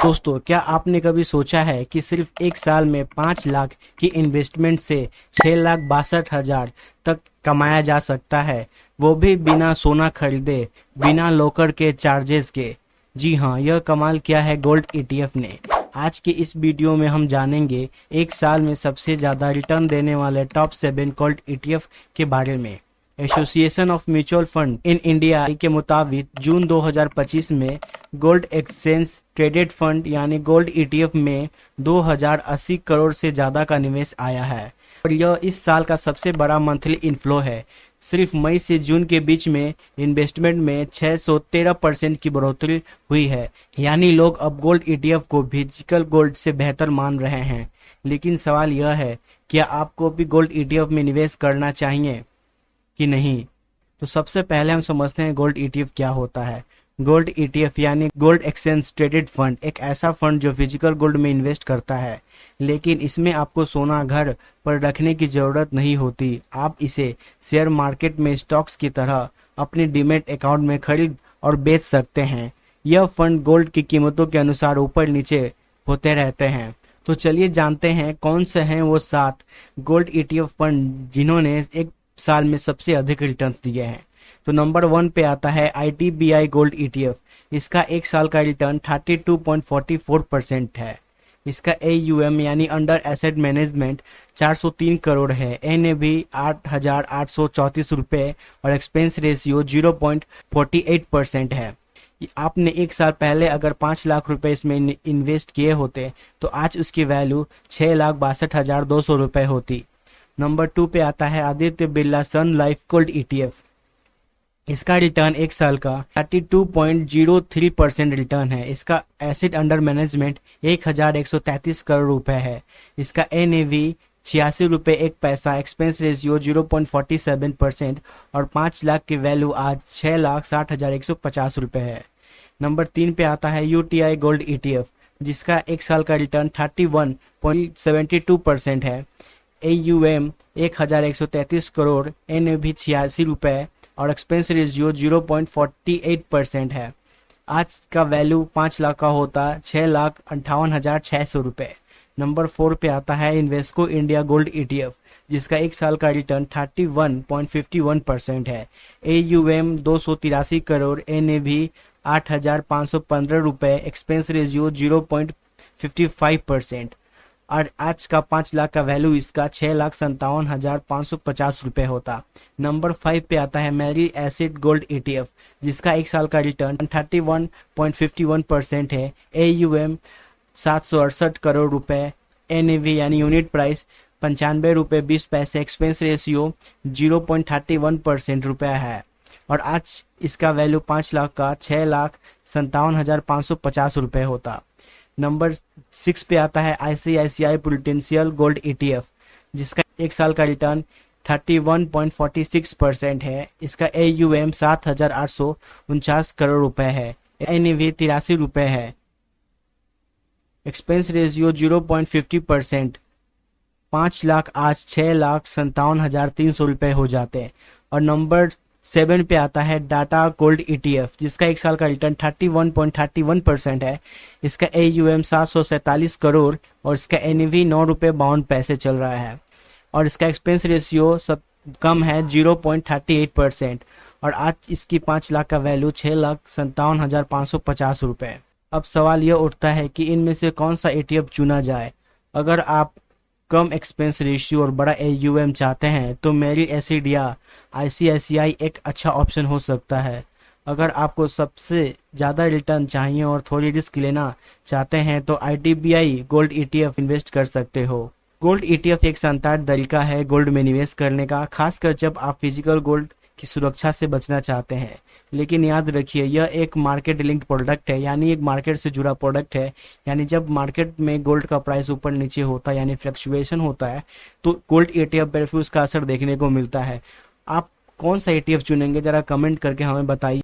दोस्तों, क्या आपने कभी सोचा है कि सिर्फ एक साल में 5 लाख की इन्वेस्टमेंट से 6,62,000 तक कमाया जा सकता है, वो भी बिना सोना खरीदे, बिना लोकर के चार्जेस के। जी हाँ, यह कमाल किया है गोल्ड ईटीएफ ने। आज के इस वीडियो में हम जानेंगे एक साल में सबसे ज़्यादा रिटर्न देने वाले टॉप 7 गोल्ड ईटीएफ के बारे में। Association of mutual fund in India के मुताबिक जून 2025 में गोल्ड एक्सचेंज ट्रेडेड फंड यानी गोल्ड ईटीएफ में 2080 करोड़ से ज़्यादा का निवेश आया है और यह इस साल का सबसे बड़ा मंथली इनफ्लो है। सिर्फ मई से जून के बीच में इन्वेस्टमेंट में 613% की बढ़ोतरी हुई है, यानी लोग अब गोल्ड ईटीएफ को फिजिकल गोल्ड से बेहतर मान रहे हैं। लेकिन सवाल यह है, क्या आपको भी गोल्ड ईटीएफ में निवेश करना चाहिए कि नहीं? तो सबसे पहले हम समझते हैं गोल्ड ईटीएफ क्या होता है। गोल्ड ईटीएफ यानी गोल्ड एक्सचेंज ट्रेडेड फंड एक ऐसा फंड जो फिजिकल गोल्ड में इन्वेस्ट करता है, लेकिन इसमें आपको सोना घर पर रखने की ज़रूरत नहीं होती। आप इसे शेयर मार्केट में स्टॉक्स की तरह अपने डीमैट अकाउंट में खरीद और बेच सकते हैं। यह फंड गोल्ड की कीमतों के अनुसार ऊपर नीचे होते रहते हैं। तो चलिए जानते हैं कौन से हैं वो 7 गोल्ड ईटीएफ फंड जिन्होंने एक साल में सबसे अधिक रिटर्न्स दिए हैं। तो नंबर 1 पे आता है ITBI गोल्ड ईटीएफ। इसका एक साल का रिटर्न 32.44% है। इसका AUM यानी अंडर एसेट मैनेजमेंट 403 करोड़ है। NAV 8,834 रुपये और एक्सपेंस रेशियो 0.48% है। आपने एक साल पहले अगर 5 लाख रुपए इसमें इन्वेस्ट किए होते तो आज उसकी वैल्यू 6,62,200 रुपये होती। नंबर 2 पे आता है आदित्य बिरला सन लाइफ गोल्ड ईटीएफ। इसका रिटर्न एक साल का 32.03% रिटर्न है। इसका एसेट अंडर मैनेजमेंट 1,133 करोड़ रुपए है। इसका NAV 86 रुपये 1 पैसा, एक्सपेंस रेशियो 0.47% और 5 लाख की वैल्यू आज 6,60,150 रुपये है। नंबर 3 पे आता है UTI गोल्ड ईटीएफ, जिसका एक साल का रिटर्न 31.72% है। AUM 1,133 करोड़, NAV 86 रुपये और एक्सपेंस रेशियो 0.48% है। आज का वैल्यू 5 लाख का होता 6,58,600 रुपये। नंबर 4 पे आता है इन्वेस्को इंडिया गोल्ड ईटीएफ, जिसका एक साल का रिटर्न 31.51% है। AUM 283 करोड़, NAV 8,515 रुपये, एक्सपेंस रेशियो 0.55% और आज का 5 लाख का वैल्यू इसका 6,57,550 रुपये होता। नंबर 5 पे आता है मेरी एसेट गोल्ड ईटीएफ, जिसका एक साल का रिटर्न 31.51% है। AUM 768 करोड़ रुपए, NAV यानी यूनिट प्राइस 95 रुपये 20 पैसे, एक्सपेंस रेशियो 0.31% रुपया है और आज इसका वैल्यू 5 लाख का 6,57,550 रुपये होता। नंबर 6 पे आता है ICICI प्रूडेंशियल गोल्ड ईटीएफ, जिसका एक साल का रिटर्न 31.46% है। इसका AUM 7,849 करोड़ रुपए है। NAV 83 रुपये है। Expense ratio 0.50%। 5 लाख आज 6,57,300 रुपये हो जाते हैं। और नंबर 7 पे आता है डाटा गोल्ड ईटीएफ, जिसका एक साल का रिटर्न 31.31% है। इसका AUM 747 करोड़ और इसका NAV 9 रुपये 52 पैसे चल रहा है और इसका एक्सपेंस रेशियो सब कम है 0.38% और आज इसकी 5 लाख का वैल्यू 6,57,550 रुपये। अब सवाल यह उठता है कि इनमें से कौन सा ETF चुना जाए। अगर आप कम एक्सपेंस रेशियो और बड़ा AUM चाहते हैं तो मेरी एसिड या ICICI एक अच्छा ऑप्शन हो सकता है। अगर आपको सबसे ज़्यादा रिटर्न चाहिए और थोड़ी रिस्क लेना चाहते हैं तो ITBI गोल्ड ETF इन्वेस्ट कर सकते हो। गोल्ड ETF एक शानदार तरीका है गोल्ड में निवेश करने का, खासकर जब आप फिजिकल गोल्ड की सुरक्षा से बचना चाहते हैं। लेकिन याद रखिए, यह एक मार्केट लिंक्ड प्रोडक्ट है, यानी एक मार्केट से जुड़ा प्रोडक्ट है। यानी जब मार्केट में गोल्ड का प्राइस ऊपर नीचे होता है यानी फ्लक्चुएशन होता है तो गोल्ड ETF पर फिर उसका असर देखने को मिलता है। आप कौन सा ETF चुनेंगे, ज़रा कमेंट करके हमें बताइए।